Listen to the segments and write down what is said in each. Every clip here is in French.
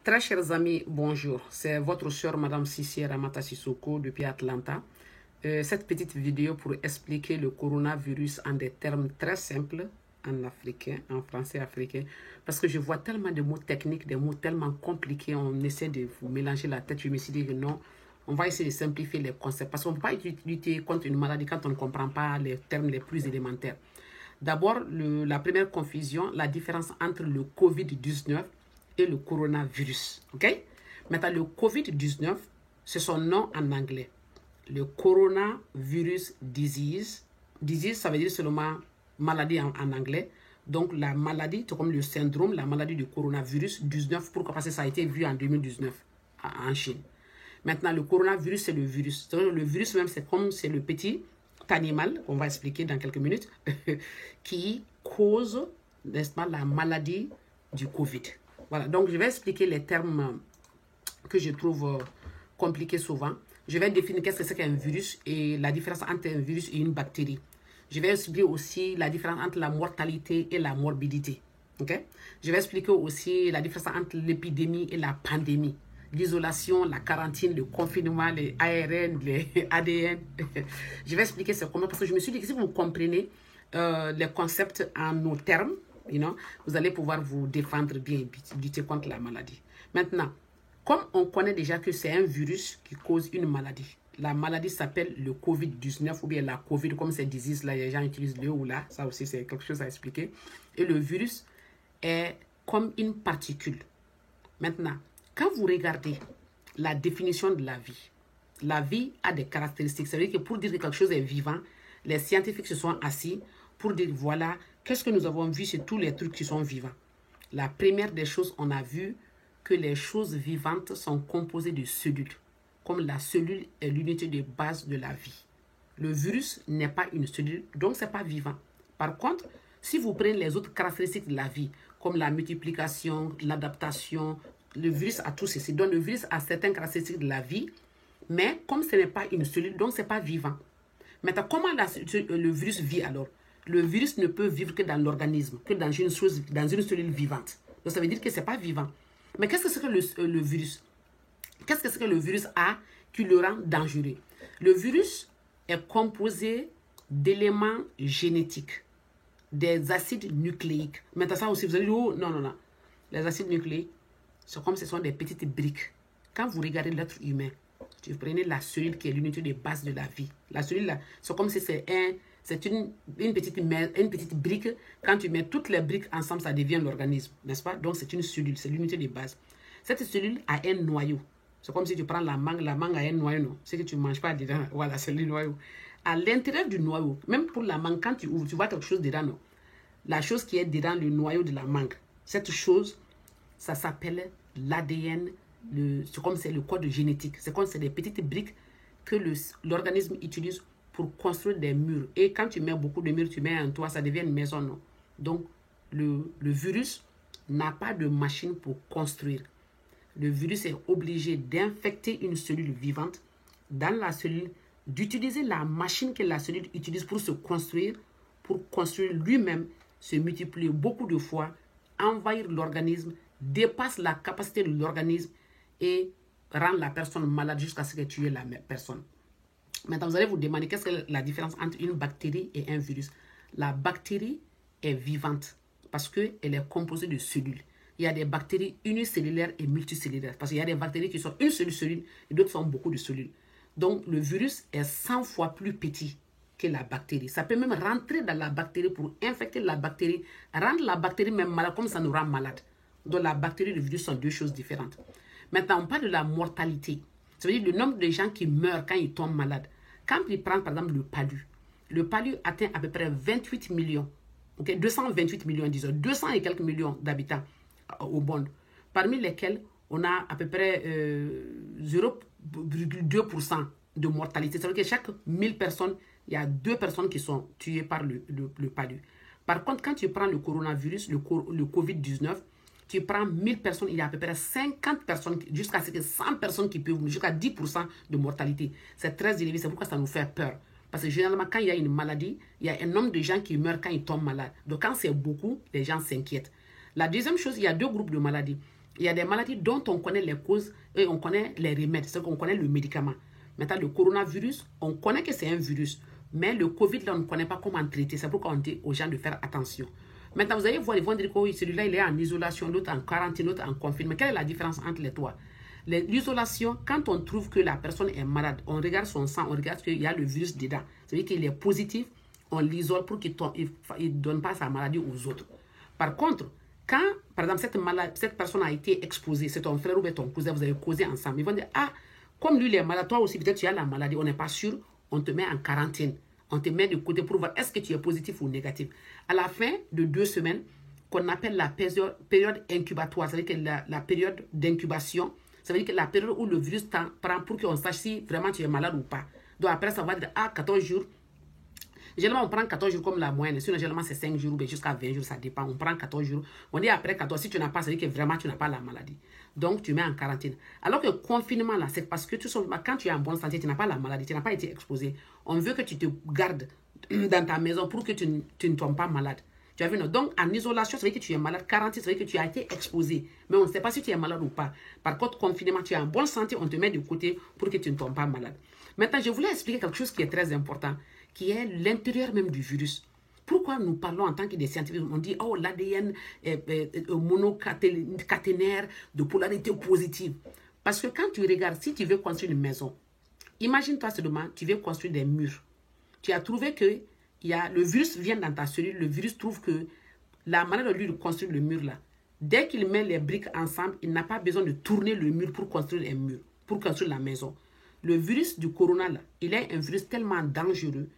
Très chers amis, bonjour. C'est votre sœur Madame Sissi Ramata Sissoko depuis Atlanta. Cette petite vidéo pour expliquer le coronavirus en des termes très simples en africain, en français africain, parce que je vois tellement de mots techniques, des mots tellement compliqués, on essaie de vous mélanger la tête. Je me suis dit que non, on va essayer de simplifier les concepts, parce qu'on ne peut pas lutter contre une maladie quand on ne comprend pas les termes les plus élémentaires. D'abord, la première confusion, la différence entre le COVID-19 et le coronavirus. Ok? Maintenant, le COVID-19, c'est son nom en anglais. Le coronavirus disease. Disease, ça veut dire seulement maladie en anglais. Donc, la maladie, c'est comme le syndrome, la maladie du coronavirus 19. Pourquoi? Parce que ça a été vu en 2019 en Chine. Maintenant, le coronavirus, c'est le virus. Le virus même, c'est comme c'est le petit animal, on va expliquer dans quelques minutes, qui cause, n'est-ce pas, la maladie du Covid. Voilà, donc je vais expliquer les termes que je trouve compliqués souvent. Je vais définir qu'est-ce que c'est qu'un virus et la différence entre un virus et une bactérie. Je vais expliquer aussi la différence entre la mortalité et la morbidité. Okay? Je vais expliquer aussi la différence entre l'épidémie et la pandémie. L'isolation, la quarantaine, le confinement, les ARN, les ADN. Je vais expliquer c'est comment, parce que je me suis dit que si vous comprenez les concepts en nos termes, vous allez pouvoir vous défendre bien et lutter contre la maladie. Maintenant, comme on connaît déjà que c'est un virus qui cause une maladie, la maladie s'appelle le COVID-19 ou bien la COVID, comme c'est disease, là, les gens utilisent le ou là, ça aussi c'est quelque chose à expliquer. Et le virus est comme une particule. Maintenant, quand vous regardez la définition de la vie a des caractéristiques. Ça veut dire que pour dire que quelque chose est vivant, les scientifiques se sont assis pour dire, voilà, qu'est-ce que nous avons vu sur tous les trucs qui sont vivants. La première des choses, on a vu que les choses vivantes sont composées de cellules, comme la cellule est l'unité de base de la vie. Le virus n'est pas une cellule, donc ce n'est pas vivant. Par contre, si vous prenez les autres caractéristiques de la vie, comme la multiplication, l'adaptation, le virus a tout ceci. Donc, le virus a certaines caractéristiques de la vie, mais comme ce n'est pas une cellule, donc ce n'est pas vivant. Maintenant, comment le virus vit alors? Le virus ne peut vivre que dans l'organisme, que dans une cellule vivante. Donc, ça veut dire que ce n'est pas vivant. Mais qu'est-ce que c'est que le virus? Qu'est-ce que c'est que le virus a qui le rend dangereux? Le virus est composé d'éléments génétiques, des acides nucléiques. Maintenant, ça aussi, vous allez dire, oh, non. Les acides nucléiques, c'est comme ce sont des petites briques. Quand vous regardez l'être humain, vous prenez la cellule qui est l'unité de base de la vie. La cellule, là, c'est comme si c'est une petite brique. Quand tu mets toutes les briques ensemble, ça devient l'organisme, n'est-ce pas? Donc, c'est une cellule, c'est l'unité de base. Cette cellule a un noyau. C'est comme si tu prends la mangue a un noyau, non? Ce que tu ne manges pas dedans, voilà, c'est le noyau. À l'intérieur du noyau, même pour la mangue, quand tu ouvres, tu vois quelque chose dedans, non? La chose qui est dedans le noyau de la mangue, cette chose, ça s'appelle l'ADN, c'est comme c'est le code génétique. C'est comme c'est des petites briques que l'organisme utilise pour construire des murs. Et quand tu mets beaucoup de murs, tu mets un toit, ça devient une maison, non? Donc, le virus n'a pas de machine pour construire. Le virus est obligé d'infecter une cellule vivante dans la cellule, d'utiliser la machine que la cellule utilise pour se construire, pour construire lui-même, se multiplier beaucoup de fois, envahir l'organisme, dépasse la capacité de l'organisme et rend la personne malade jusqu'à ce que tue la personne. Maintenant, vous allez vous demander qu'est-ce que la différence entre une bactérie et un virus. La bactérie est vivante parce qu'elle est composée de cellules. Il y a des bactéries unicellulaires et multicellulaires parce qu'il y a des bactéries qui sont une seule cellule et d'autres sont beaucoup de cellules. Donc, le virus est 100 fois plus petit que la bactérie. Ça peut même rentrer dans la bactérie pour infecter la bactérie, rendre la bactérie même malade comme ça nous rend malade. Donc, la bactérie et le virus sont deux choses différentes. Maintenant, on parle de la mortalité. Ça veut dire le nombre de gens qui meurent quand ils tombent malades. Quand ils prennent, par exemple, le palu atteint à peu près 28 millions. Okay? 228 millions, disons. 200 et quelques millions d'habitants au monde. Parmi lesquels, on a à peu près 0,2% de mortalité. Ça veut dire que chaque 1000 personnes, il y a 2 personnes qui sont tuées par le palu. Par contre, quand tu prends le coronavirus, le COVID-19, tu prends 1000 personnes, il y a à peu près 50 personnes, jusqu'à 100 personnes qui peuvent, jusqu'à 10% de mortalité. C'est très élevé, c'est pourquoi ça nous fait peur. Parce que généralement, quand il y a une maladie, il y a un nombre de gens qui meurent quand ils tombent malades. Donc, quand c'est beaucoup, les gens s'inquiètent. La deuxième chose, il y a 2 groupes de maladies. Il y a des maladies dont on connaît les causes et on connaît les remèdes, c'est qu'on connaît le médicament. Maintenant, le coronavirus, on connaît que c'est un virus, mais le Covid, là, on ne connaît pas comment traiter. C'est pourquoi on dit aux gens de faire attention. Maintenant, vous allez voir, ils vont dire que oui, celui-là, il est en isolation, l'autre en quarantaine, l'autre en confinement. Quelle est la différence entre les trois? L'isolation, quand on trouve que la personne est malade, on regarde son sang, on regarde qu'il y a le virus dedans. C'est-à-dire qu'il est positif, on l'isole pour qu'il ne donne pas sa maladie aux autres. Par contre, quand, par exemple, cette personne a été exposée, c'est ton frère ou ton cousin, vous avez causé ensemble, ils vont dire, ah, comme lui, il est malade, toi aussi, peut-être tu as la maladie, on n'est pas sûr, on te met en quarantaine. On te met de côté pour voir est-ce que tu es positif ou négatif. À la fin de 2 semaines, qu'on appelle la période incubatoire, c'est-à-dire que la période d'incubation, ça veut dire que la période où le virus prend pour qu'on sache si vraiment tu es malade ou pas. Donc après, ça va dire, ah, 14 jours. Généralement, on prend 14 jours comme la moyenne. Sinon, généralement, c'est 5 jours ou jusqu'à 20 jours, ça dépend. On prend 14 jours. On dit après 14, si tu n'as pas, ça veut dire que vraiment, tu n'as pas la maladie. Donc, tu mets en quarantaine. Alors que le confinement, là, c'est parce que tout simplement, quand tu es en bonne santé, tu n'as pas la maladie, tu n'as pas été exposé. On veut que tu te gardes dans ta maison pour que tu ne tombes pas malade. Tu as vu, non? Donc, en isolation, ça veut dire que tu es malade. Quarantaine, ça veut dire que tu as été exposé. Mais on ne sait pas si tu es malade ou pas. Par contre, confinement, tu es en bonne santé, on te met de côté pour que tu ne tombes pas malade. Maintenant, je voulais expliquer quelque chose qui est très important, qui est l'intérieur même du virus. Pourquoi nous parlons en tant que des scientifiques? On dit, oh, l'ADN monocaténaire de polarité positive. Parce que quand tu regardes, si tu veux construire une maison, imagine-toi seulement, tu veux construire des murs. Tu as trouvé que le virus vient dans ta cellule, le virus trouve que la manière de lui construire le mur là, dès qu'il met les briques ensemble, il n'a pas besoin de tourner le mur pour construire un mur, pour construire la maison. Le virus du corona là, il est un virus tellement dangereux.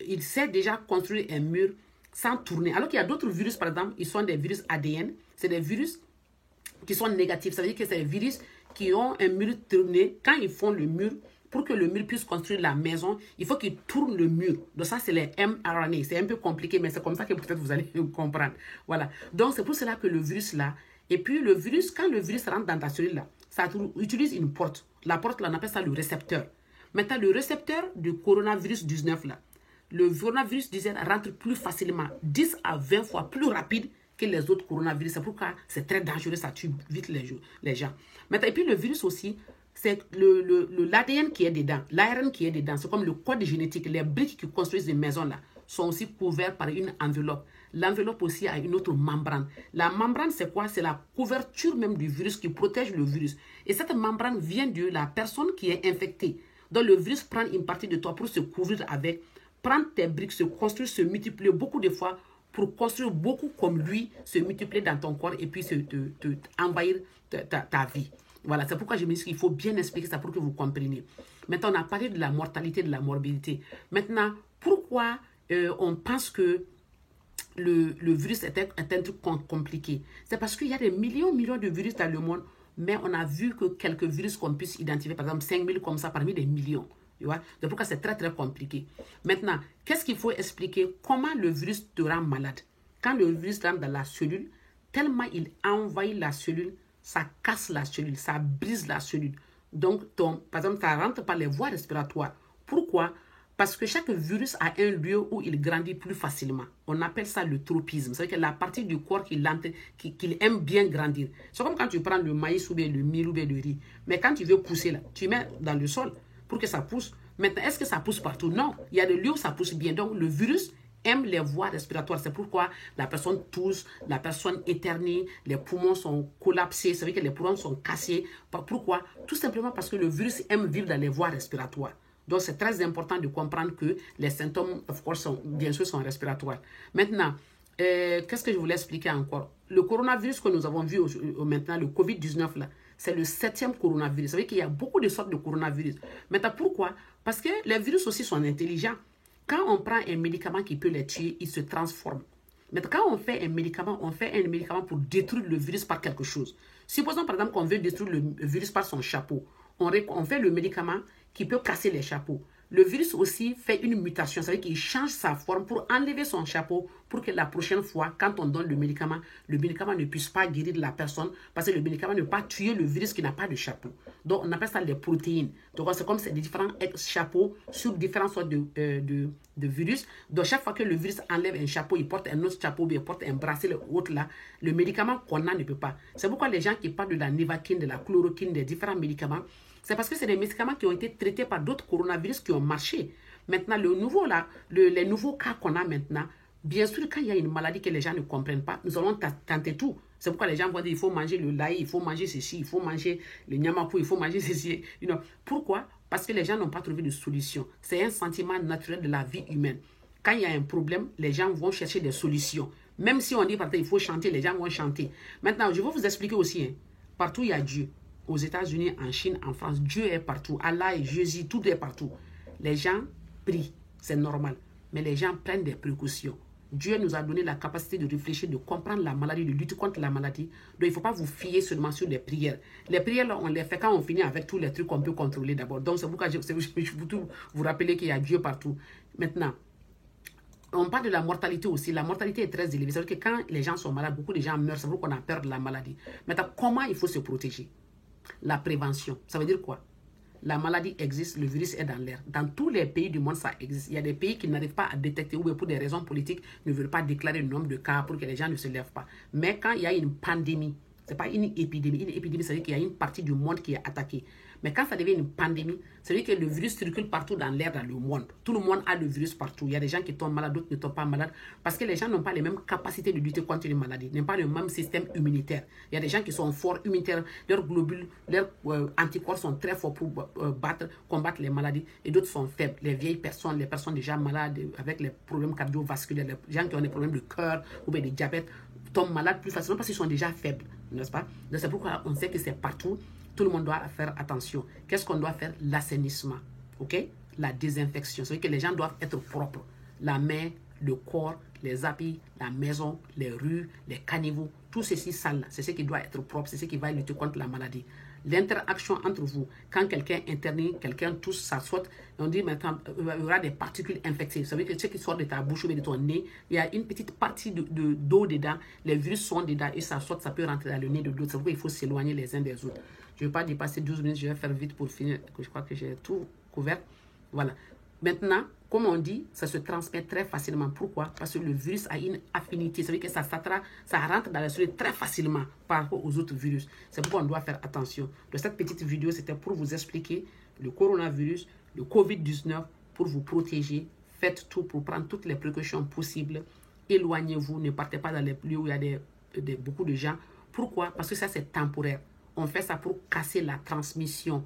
Il sait déjà construire un mur sans tourner. Alors qu'il y a d'autres virus, par exemple, ils sont des virus ADN. C'est des virus qui sont négatifs. Ça veut dire que c'est des virus qui ont un mur tourné. Quand ils font le mur, pour que le mur puisse construire la maison, il faut qu'ils tournent le mur. Donc ça, c'est les mRNA. C'est un peu compliqué, mais c'est comme ça que peut-être vous allez comprendre. Voilà. Donc c'est pour cela que le virus là, et puis le virus, quand le virus rentre dans ta cellule là, ça utilise une porte. La porte là, on appelle ça le récepteur. Maintenant, le récepteur du coronavirus 19 là, le coronavirus 19 rentre plus facilement, 10 à 20 fois plus rapide que les autres coronavirus. C'est pourquoi c'est très dangereux, ça tue vite les gens. Maintenant, et puis le virus aussi, c'est l'ADN qui est dedans, l'ARN qui est dedans. C'est comme le code génétique, les briques qui construisent les maisons là sont aussi couvertes par une enveloppe. L'enveloppe aussi a une autre membrane. La membrane, c'est quoi? C'est la couverture même du virus qui protège le virus. Et cette membrane vient de la personne qui est infectée. Donc le virus prend une partie de toi pour se couvrir avec, prendre tes briques, se construire, se multiplier beaucoup de fois pour construire beaucoup comme lui, se multiplier dans ton corps et puis envahir ta vie. Voilà, c'est pourquoi je me dis qu'il faut bien expliquer ça pour que vous compreniez. Maintenant, on a parlé de la mortalité, de la morbidité. Maintenant, pourquoi on pense que le virus est un truc compliqué? C'est parce qu'il y a des millions de virus dans le monde, mais on a vu que quelques virus qu'on puisse identifier, par exemple 5000 comme ça, parmi des millions. Tu vois? C'est pourquoi c'est très compliqué. Maintenant, qu'est-ce qu'il faut expliquer? Comment le virus te rend malade? Quand le virus rentre dans la cellule, tellement il envahit la cellule, ça casse la cellule, ça brise la cellule. Donc, par exemple, ça rentre par les voies respiratoires. Pourquoi? Parce que chaque virus a un lieu où il grandit plus facilement. On appelle ça le tropisme. C'est-à-dire que la partie du corps qu'il aime bien grandir. C'est comme quand tu prends le maïs ou bien le mil ou bien le riz. Mais quand tu veux pousser, là, tu mets dans le sol pour que ça pousse. Maintenant, est-ce que ça pousse partout? Non. Il y a des lieux où ça pousse bien. Donc, le virus aime les voies respiratoires. C'est pourquoi la personne tousse, la personne éternue, les poumons sont collapsés, ça veut dire que les poumons sont cassés. Pourquoi? Tout simplement parce que le virus aime vivre dans les voies respiratoires. Donc, c'est très important de comprendre que les symptômes, bien sûr, sont respiratoires. Maintenant, qu'est-ce que je voulais expliquer encore? Le coronavirus que nous avons vu maintenant, le COVID-19, là, c'est le 7e coronavirus. Ça veut dire qu'il y a beaucoup de sortes de coronavirus. Maintenant, pourquoi? Parce que les virus aussi sont intelligents. Quand on prend un médicament qui peut les tuer, ils se transforment. Mais quand on fait un médicament pour détruire le virus par quelque chose. Supposons par exemple qu'on veut détruire le virus par son chapeau. On fait le médicament qui peut casser les chapeaux. Le virus aussi fait une mutation, c'est-à-dire qu'il change sa forme pour enlever son chapeau pour que la prochaine fois, quand on donne le médicament ne puisse pas guérir la personne parce que le médicament ne peut pas tuer le virus qui n'a pas de chapeau. Donc, on appelle ça les protéines. Donc, c'est comme c'est des différents chapeaux sur différentes sortes de de virus. Donc, chaque fois que le virus enlève un chapeau, il porte un autre chapeau, il porte un bracelet autre là, le médicament qu'on a ne peut pas. C'est pourquoi les gens qui parlent de la Nivaquine, de la chloroquine, des différents médicaments, c'est parce que c'est des médicaments qui ont été traités par d'autres coronavirus qui ont marché. Maintenant, le nouveau là, les nouveaux cas qu'on a maintenant, bien sûr, quand il y a une maladie que les gens ne comprennent pas, nous allons tenter tout. C'est pourquoi les gens vont dire il faut manger le laï, il faut manger ceci, il faut manger le nyamakou, il faut manger ceci. Pourquoi? Parce que les gens n'ont pas trouvé de solution. C'est un sentiment naturel de la vie humaine. Quand il y a un problème, les gens vont chercher des solutions. Même si on dit par il faut chanter, les gens vont chanter. Maintenant, je vais vous expliquer aussi. Partout, il y a Dieu. Aux États-Unis, en Chine, en France, Dieu est partout. Allah et Jésus, tout est partout. Les gens prient, c'est normal. Mais les gens prennent des précautions. Dieu nous a donné la capacité de réfléchir, de comprendre la maladie, de lutter contre la maladie. Donc, il ne faut pas vous fier seulement sur les prières. Les prières, là, on les fait quand on finit avec tous les trucs qu'on peut contrôler d'abord. Donc, c'est pourquoi je vous rappeler qu'il y a Dieu partout. Maintenant, on parle de la mortalité aussi. La mortalité est très élevée. C'est-à-dire que quand les gens sont malades, beaucoup de gens meurent. C'est pour qu'on a peur de la maladie. Maintenant, comment il faut se protéger? La prévention. Ça veut dire quoi? La maladie existe, le virus est dans l'air. Dans tous les pays du monde, ça existe. Il y a des pays qui n'arrivent pas à détecter ou pour des raisons politiques ne veulent pas déclarer le nombre de cas pour que les gens ne se lèvent pas. Mais quand il y a une pandémie, ce n'est pas une épidémie. Une épidémie, c'est-à-dire qu'il y a une partie du monde qui est attaquée. Mais quand ça devient une pandémie, c'est-à-dire que le virus circule partout dans l'air, dans le monde. Tout le monde a le virus partout. Il y a des gens qui tombent malades, d'autres ne tombent pas malades. Parce que les gens n'ont pas les mêmes capacités de lutter contre une maladie. N'ont pas le même système immunitaire. Il y a des gens qui sont forts immunitaires. Leurs globules, leurs anticorps sont très forts pour combattre les maladies. Et d'autres sont faibles. Les vieilles personnes, les personnes déjà malades avec les problèmes cardiovasculaires, les gens qui ont des problèmes de cœur ou bien de diabète, tombent malades plus facilement parce qu'ils sont déjà faibles. N'est-ce pas? Donc c'est pourquoi on sait que c'est partout. Tout le monde doit faire attention. Qu'est-ce qu'on doit faire? L'assainissement. OK? La désinfection. C'est-à-dire que les gens doivent être propres. La main, le corps, les habits, la maison, les rues, les caniveaux, tout ceci sale, c'est ce qui doit être propre, c'est ce qui va lutter contre la maladie. L'interaction entre vous, quand quelqu'un interne, quelqu'un touche, ça saute, on dit maintenant, il y aura des particules infectées. Ça veut dire que ce qui sort de ta bouche ou de ton nez, il y a une petite partie d'eau dedans, les virus sont dedans et ça saute, ça peut rentrer dans le nez de l'autre. C'est pourquoi il faut s'éloigner les uns des autres. Je ne vais pas dépasser 12 minutes, je vais faire vite pour finir, je crois que j'ai tout couvert. Voilà. Maintenant, comme on dit, ça se transmet très facilement. Pourquoi? Parce que le virus a une affinité. Ça veut dire que ça rentre dans la cellule très facilement par rapport aux autres virus. C'est pourquoi on doit faire attention. Donc, cette petite vidéo, c'était pour vous expliquer le coronavirus, le COVID-19, pour vous protéger. Faites tout pour prendre toutes les précautions possibles. Éloignez-vous, ne partez pas dans les lieux où il y a beaucoup de gens. Pourquoi? Parce que ça, c'est temporaire. On fait ça pour casser la transmission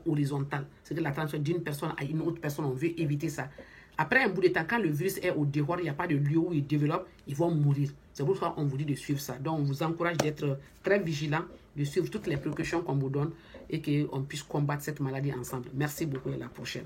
horizontale. C'est-à-dire la transmission d'une personne à une autre personne. On veut éviter ça. Après un bout de temps, quand le virus est au dehors, il n'y a pas de lieu où il développe, ils vont mourir. C'est pour ça qu'on vous dit de suivre ça. Donc, on vous encourage d'être très vigilant, de suivre toutes les précautions qu'on vous donne et qu'on puisse combattre cette maladie ensemble. Merci beaucoup et à la prochaine.